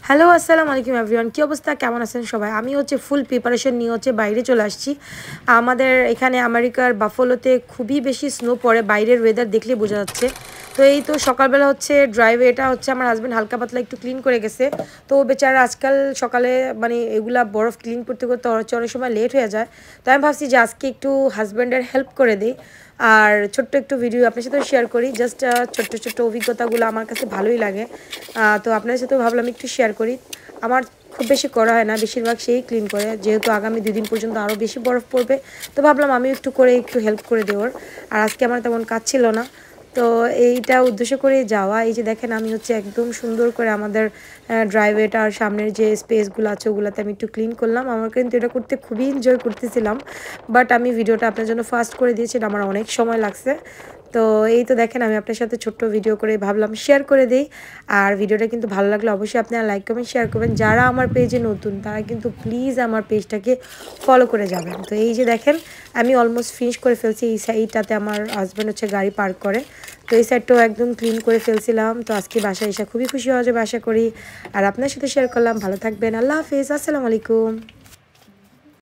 Hello আসসালামু আলাইকুম everyone, কী অবস্থা, কেমন আছেন সবাই? আমি ফুল প্রিপারেশন নিয়ে বাইরে চলে আসছি। আমাদের এখানে আমেরিকার বাফলোতে খুবই বেশি স্নো পড়ে, বাইরের ওয়েদার দেখলে বোঝা যাচ্ছে। তো এই তো সকালবেলা ড্রাইভওয়েটা আমার হাজব্যান্ড হালকা পাতলা একটু ক্লিন করে গেছে। তো বেচারা আজকাল সকালে মানে এগুলা বরফ ক্লিন করতে করতে অনেক সময় লেট হয়ে যায়। তো আমি ভাবছি যে আজকে একটু হাজব্যান্ডের হেল্প করে দিই আর ছোট্ট একটু ভিডিও আপনার সাথেও শেয়ার করি। জাস্ট ছোট্ট ছোট্ট অভিজ্ঞতাগুলো আমার কাছে ভালোই লাগে। তো আপনার সাথেও ভাবলাম একটু শেয়ার করি। আমার খুব বেশি করা হয় না, বেশিরভাগ সেই ক্লিন করে, যেহেতু আগামী 2 দিন পর্যন্ত আরও বেশি বরফ পড়বে। তো ভাবলাম আমি একটু হেল্প করে দেওয়ার। আর আজকে আমার তেমন কাজ ছিল না, তো এইটা উদ্দেশ্য করে যাওয়া। এই যে দেখেন আমি একদম সুন্দর করে আমাদের ড্রাইভওয়েটা আর সামনের যে স্পেসগুলো আছে ওগুলোতে আমি একটু ক্লিন করলাম। আমার কিন্তু এটা করতে খুবই এনজয় করতেছিলাম, বাট আমি ভিডিওটা আপনার জন্য ফাস্ট করে দিয়েছি, আমার অনেক সময় লাগছে। তো এই তো দেখেন আমি আপনার সাথে ছোট্ট ভিডিও করে ভাবলাম শেয়ার করে দিই। আর ভিডিওটা কিন্তু ভালো লাগলে অবশ্যই আপনারা লাইক কমেন্ট শেয়ার করবেন। যারা আমার পেজে নতুন তারা কিন্তু প্লিজ আমার পেজটাকে ফলো করে যাবেন। তো এই যে দেখেন আমি অলমোস্ট ফিনিশ করে ফেলছি। এই সাইডটাতে আমার হাজব্যান্ড গাড়ি পার্ক করে, তো এই সাইডটাও একদম ক্লিন করে ফেলছিলাম। তো আজকে বাসায় এসে খুবই খুশি হওয়া যাবে আশা করি। আর আপনার সাথে শেয়ার করলাম। ভালো থাকবেন, আল্লাহ হাফিজ, আসসালামু আলাইকুম।